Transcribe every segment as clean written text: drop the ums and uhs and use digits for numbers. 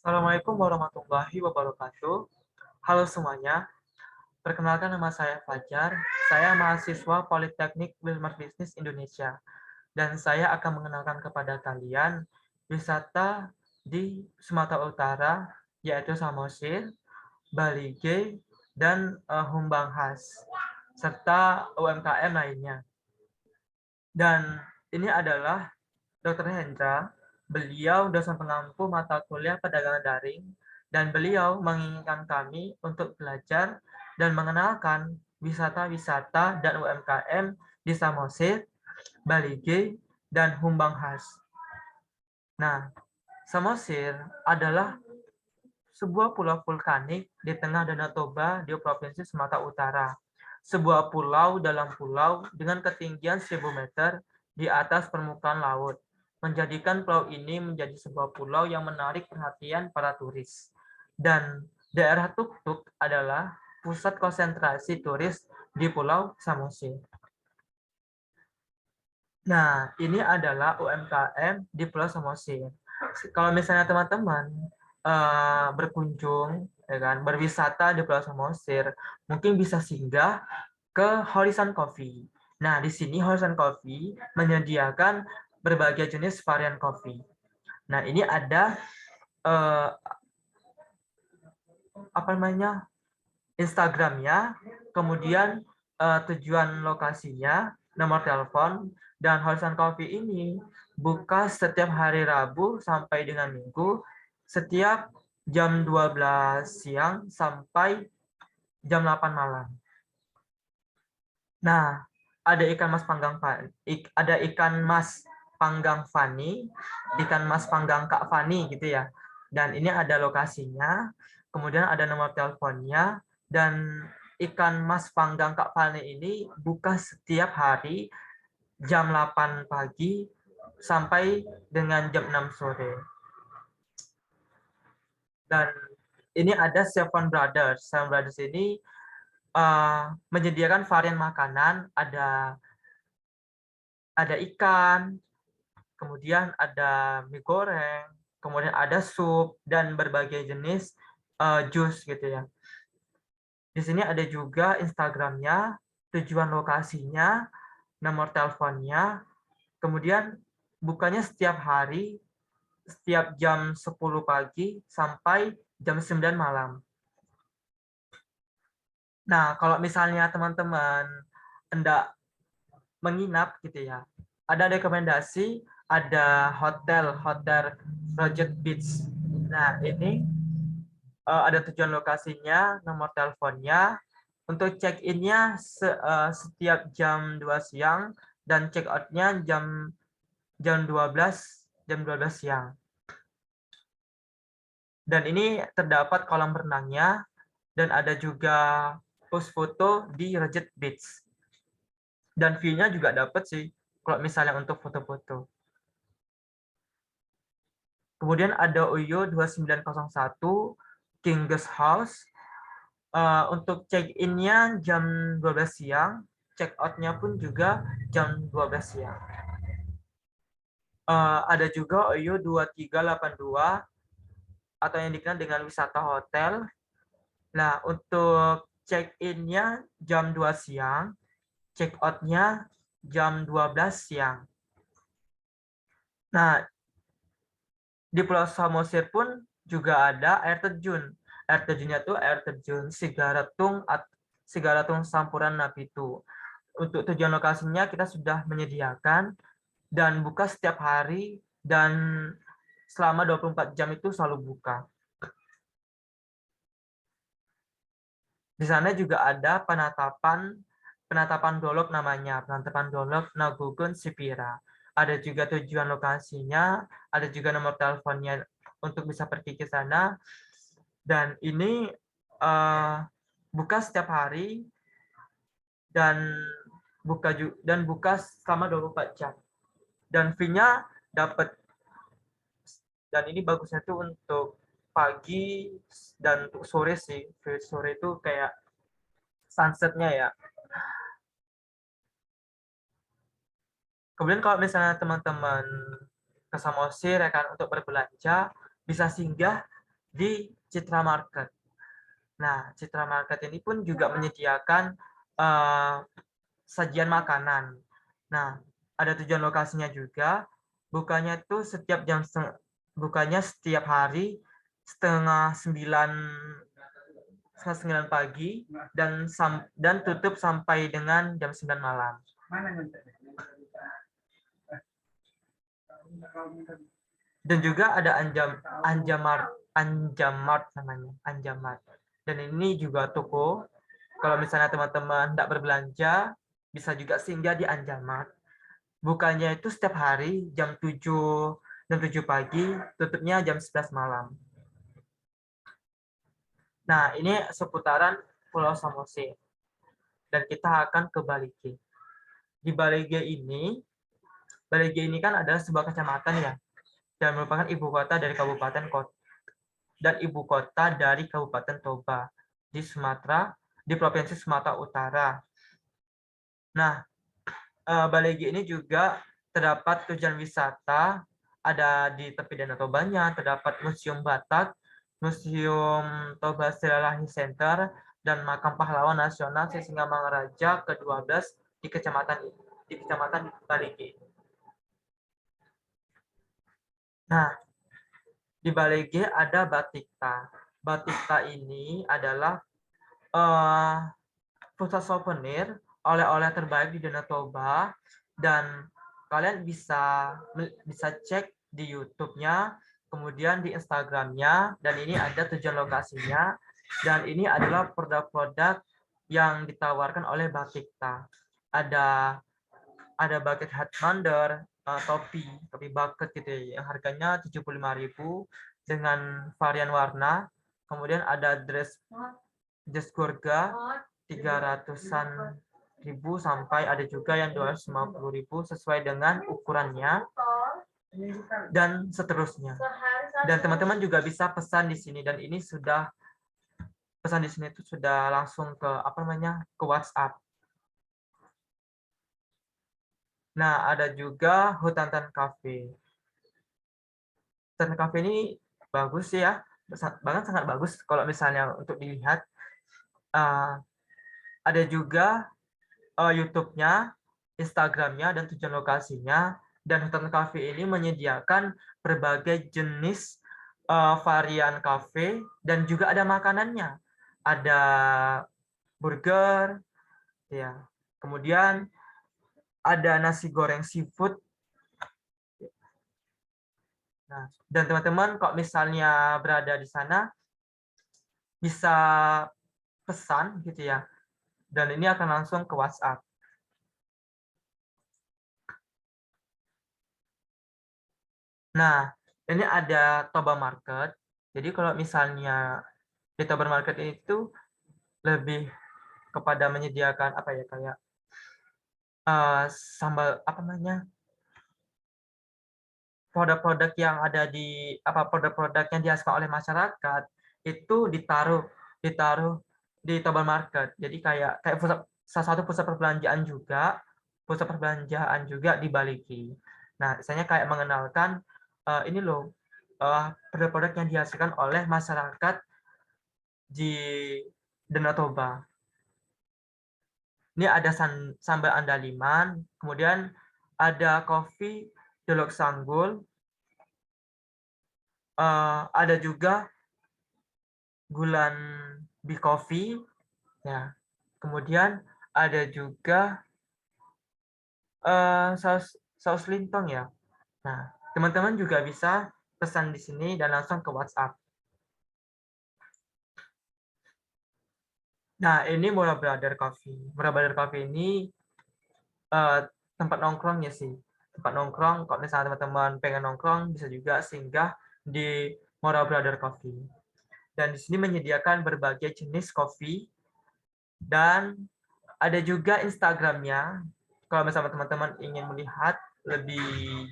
Assalamualaikum warahmatullahi wabarakatuh. Halo semuanya, perkenalkan nama saya Fajar. Saya mahasiswa Politeknik Wilmar Bisnis Indonesia. Dan saya akan mengenalkan kepada kalian wisata di Sumatera Utara, yaitu Samosir, Balige, dan Humbang Has, serta UMKM lainnya. Dan ini adalah Dr. Hendra. Beliau dosen pengampu mata kuliah perdagangan daring, dan beliau menginginkan kami untuk belajar dan mengenalkan wisata-wisata dan UMKM di Samosir, Balige, dan Humbang Has. Nah, Samosir adalah sebuah pulau vulkanik di tengah Danau Toba di Provinsi Sumatera Utara. Sebuah pulau dalam pulau dengan ketinggian 1000 meter di atas permukaan laut, menjadikan pulau ini menjadi sebuah pulau yang menarik perhatian para turis. Dan daerah Tuk-Tuk adalah pusat konsentrasi turis di Pulau Samosir. Nah, ini adalah UMKM di Pulau Samosir. Kalau misalnya teman-teman berkunjung, ya kan, berwisata di Pulau Samosir, mungkin bisa singgah ke Horizon Coffee. Nah, di sini Horizon Coffee menyediakan berbagai jenis varian kopi. Nah, ini ada apa namanya, Instagramnya, kemudian tujuan lokasinya, nomor telepon, dan Horizon Coffee ini buka setiap hari Rabu sampai dengan Minggu, setiap jam 12 siang sampai jam 8 malam. Nah, ada ikan mas panggang ada ikan mas panggang Fani, ikan mas panggang Kak Fani gitu ya. Dan ini ada lokasinya, kemudian ada nomor teleponnya, dan ikan mas panggang Kak Fani ini buka setiap hari jam 8 pagi sampai dengan jam 6 sore. Dan ini ada Seven Brothers. Seven Brothers ini menyediakan varian makanan, ada ikan, kemudian ada mie goreng, kemudian ada sup, dan berbagai jenis jus gitu ya. Di sini ada juga Instagramnya, tujuan lokasinya, nomor teleponnya, kemudian bukanya setiap hari, setiap jam 10 pagi sampai jam 9 malam. Nah, kalau misalnya teman-teman hendak menginap gitu ya, ada rekomendasi, ada hotel Project Beach. Nah, ini ada tujuan lokasinya, nomor teleponnya. Untuk check-in-nya setiap jam 2 siang, dan check out-nya jam 12 siang. Dan ini terdapat kolam renangnya, dan ada juga pos foto di Rojet Beach. Dan view-nya juga dapat sih, kalau misalnya untuk foto-foto. Kemudian ada Uyo 2901 King Guest House. Untuk check-in-nya jam 12 siang, check out-nya pun juga jam 12 siang. Ada juga Oyo 2382 atau yang dikenal dengan wisata hotel. Nah, untuk check-in-nya jam 2 siang, check out-nya jam 12 siang. Nah, di Pulau Samosir pun juga ada air terjun. Air terjunnya tuh air terjun Sigaratung Sampuran Napitu. Untuk tujuan lokasinya kita sudah menyediakan dan buka setiap hari, dan selama 24 jam itu selalu buka. Di sana juga ada penatapan dolok namanya, penatapan dolok Nagugun Sipira. Ada juga tujuan lokasinya, ada juga nomor teleponnya untuk bisa pergi ke sana. Dan ini buka setiap hari, dan buka selama 24 jam. Dan fee-nya dapat, dan ini bagusnya tuh untuk pagi dan untuk sore sih. Sore itu kayak sunsetnya ya. Kemudian kalau misalnya teman-teman ke Samosir ya kan, untuk berbelanja, bisa singgah di Citra Market. Nah, Citra Market ini pun juga menyediakan sajian makanan. Nah, ada tujuan lokasinya juga. Bukanya setiap hari setengah 9 pagi dan tutup sampai dengan jam 9 malam. Dan juga ada Anjamart namanya, Anjamart. Dan ini juga toko. Kalau misalnya teman-teman tidak berbelanja, bisa juga singgah di Anjamart. Bukanya itu setiap hari jam 7 pagi, tutupnya jam 11 malam. Nah, ini seputaran Pulau Samosir. Dan kita akan ke Balige. Di Balige ini kan adalah sebuah kecamatan ya, dan merupakan ibu kota dari Kabupaten Toba di Provinsi Sumatera Utara. Nah, Balige ini juga terdapat tujuan wisata, ada di tepi Danau Tobanya, terdapat Museum Batak, Museum Toba Silalahi Center, dan Makam Pahlawan Nasional Sisingamangaraja ke-12 di Kecamatan Balige. Nah, di Balige ada Batikta. Batikta ini adalah pusat souvenir oleh-oleh terbaik di Danau Toba, dan kalian bisa cek di YouTube-nya, kemudian di Instagram-nya, dan ini ada tujuan lokasinya, dan ini adalah produk-produk yang ditawarkan oleh Batikta. Ada bucket hat mandor, topi bucket gitu ya, yang harganya 75.000 dengan varian warna. Kemudian ada dress gurga 300-an ribu sampai ada juga yang 250.000 sesuai dengan ukurannya dan seterusnya. Dan teman-teman juga bisa pesan di sini, dan ini sudah pesan di sini itu sudah langsung ke ke WhatsApp. Nah, ada juga Hutantan Cafe. Hutantan Cafe ini bagus ya, sangat bagus kalau misalnya untuk dilihat. Ada juga YouTube-nya, Instagram-nya, dan tujuan lokasinya. Dan Hutantan Cafe ini menyediakan berbagai jenis varian kafe, dan juga ada makanannya. Ada burger, ya. Kemudian ada nasi goreng seafood. Nah, dan teman-teman kalau misalnya berada di sana bisa pesan gitu ya. Dan ini akan langsung ke WhatsApp. Nah, ini ada Toba Market. Jadi kalau misalnya di Toba Market itu lebih kepada menyediakan kayak sambal produk-produk yang ada di produk-produk yang dihasilkan oleh masyarakat itu ditaruh di Toba Market. Jadi kayak salah satu pusat perbelanjaan juga di Baliki. Nah, misalnya kayak mengenalkan ini loh produk-produk yang dihasilkan oleh masyarakat di Danau Toba. Ini ada sambal andaliman, kemudian ada kopi Delok Sanggul, ada juga gulan bikofi, ya. Kemudian ada juga saus lintong ya. Nah, teman-teman juga bisa pesan di sini dan langsung ke WhatsApp. Nah, ini Mora Brother Coffee. Mora Brother Coffee ini tempat nongkrongnya sih. Tempat nongkrong, kalau misalnya teman-teman pengen nongkrong, bisa juga singgah di Mora Brother Coffee. Dan di sini menyediakan berbagai jenis kopi, dan ada juga Instagramnya. Kalau misalnya teman-teman ingin melihat lebih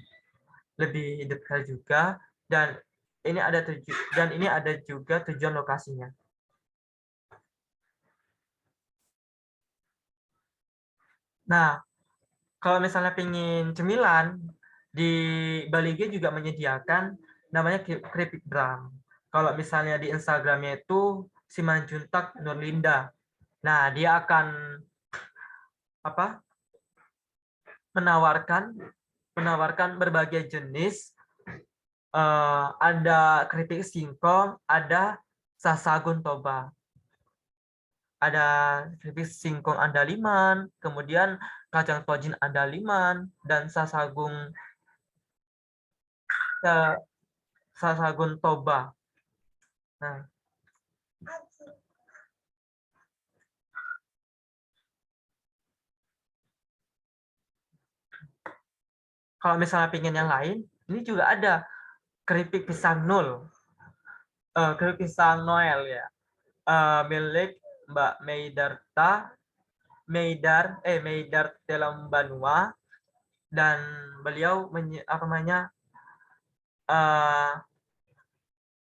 detail juga, dan ini ada juga tujuan lokasinya. Nah, kalau misalnya pengen cemilan, di Balige juga menyediakan namanya keripik drum. Kalau misalnya di Instagramnya itu Simanjuntak Nurlinda. Nah, dia akan apa? menawarkan berbagai jenis, ada keripik singkong, ada sasagun toba. Ada keripik singkong andaliman, kemudian kacang tojin andaliman, dan sasagun toba. Nah, kalau misalnya pengen yang lain, ini juga ada keripik pisang nul, keripik pisang Noel ya, milik Mbak Meidar Telam Banua, dan beliau eh,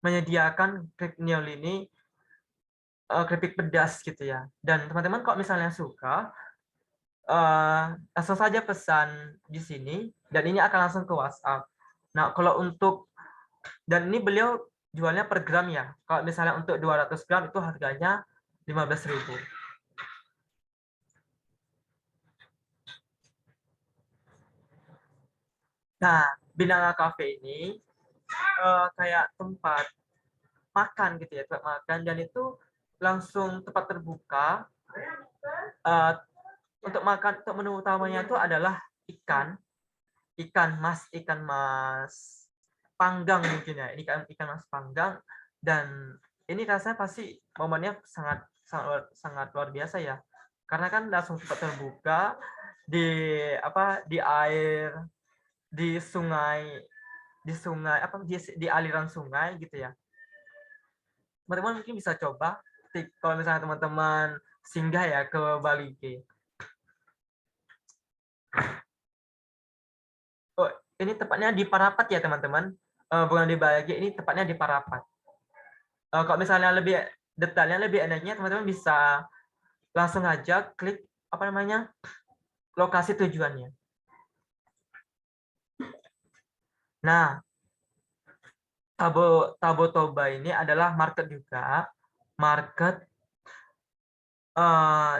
menyediakan keripik Noel ini, keripik pedas gitu ya. Dan teman-teman kalau misalnya suka, langsung saja pesan di sini dan ini akan langsung ke WhatsApp. Nah, kalau untuk dan ini beliau jualnya per gram ya. Kalau misalnya untuk 200 gram itu harganya 15.000. Nah, Binanga Cafe ini kayak tempat makan gitu ya, tempat makan, dan itu langsung tempat terbuka. Eh, untuk makan, untuk menu utamanya itu adalah ikan, ikan mas panggang mungkin ya, ini kan ikan mas panggang, dan ini rasanya pasti momennya sangat sangat sangat luar biasa ya, karena kan langsung tempat terbuka di di air, di sungai, di aliran sungai gitu ya. Teman-teman mungkin bisa coba kalau misalnya teman-teman singgah ya ke Bali G. Oh, ini tepatnya di Parapat ya teman-teman, bukan di Bali G, ini tepatnya di Parapat. Kalau misalnya lebih detailnya, lebih enaknya teman-teman bisa langsung aja klik lokasi tujuannya. Nah, Tabo Toba ini adalah market juga, market eh,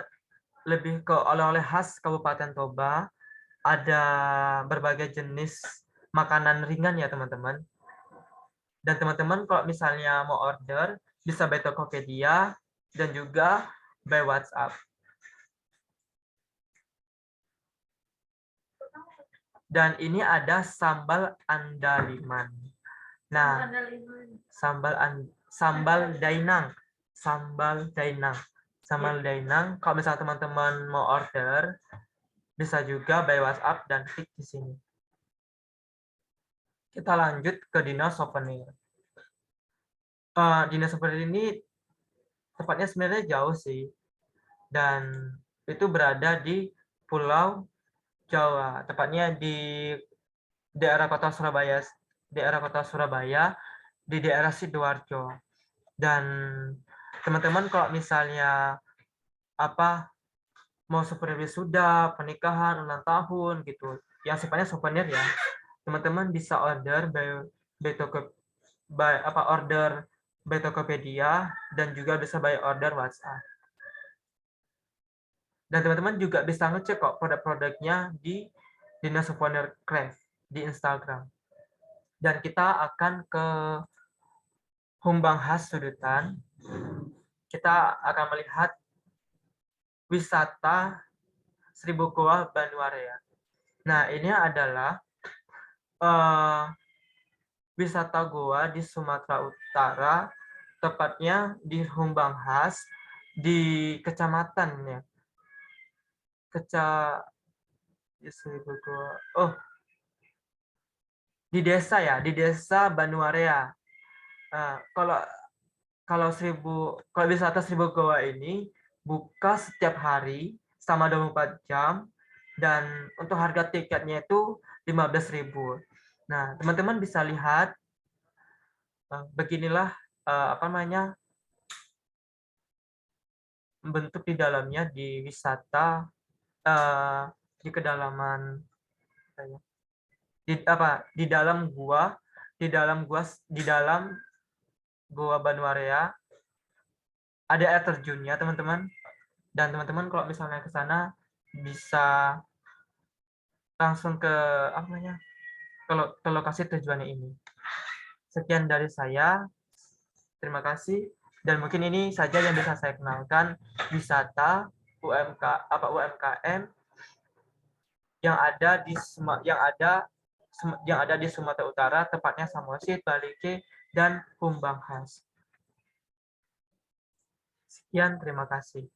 lebih ke oleh-oleh khas Kabupaten Toba. Ada berbagai jenis makanan ringan ya teman-teman. Dan teman-teman kalau misalnya mau order, bisa by Tokopedia dan juga by WhatsApp. Dan ini ada sambal andaliman. Nah, sambal dainang, sambal dainang, sambal dainang. Kalau misalnya teman-teman mau order, bisa juga by WhatsApp dan klik di sini. Kita lanjut ke Dino Souvenir. Dino Souvenir ini tepatnya sebenarnya jauh sih, dan itu berada di Pulau Jawa, tepatnya di daerah kota Surabaya, di daerah Sidoarjo. Dan teman-teman kalau misalnya mau souvenir wisuda, pernikahan, ulang tahun gitu, yang sifatnya souvenir ya, teman-teman bisa order by order by Tokopedia dan juga bisa by order WhatsApp. Dan teman-teman juga bisa ngecek kok produk-produknya di Dinas Souvenir Craft di Instagram. Dan kita akan ke Humbang Khas Sudutan. Kita akan melihat wisata Seribu Goa Banwaria. Nah, ini adalah wisata goa di Sumatera Utara, tepatnya di Humbang Khas, di kecamatan ya. Oh, di desa ya, di desa Banwaria. Kalau kalau wisata Seribu Goa ini buka setiap hari selama 24 jam, dan untuk harga tiketnya itu 15.000. Nah, teman-teman bisa lihat beginilah bentuk di dalamnya di wisata, di kedalaman di dalam gua, di dalam Goa Banuarea. Ada air terjunnya, teman-teman. Dan teman-teman kalau misalnya ke sana bisa langsung ke apa namanya? Ke lokasi tujuannya ini. Sekian dari saya. Terima kasih. Dan mungkin ini saja yang bisa saya kenalkan wisata UMKM yang ada di Sumatera Utara, tepatnya Samosir, Balike, dan Humbanghas. Sekian, terima kasih.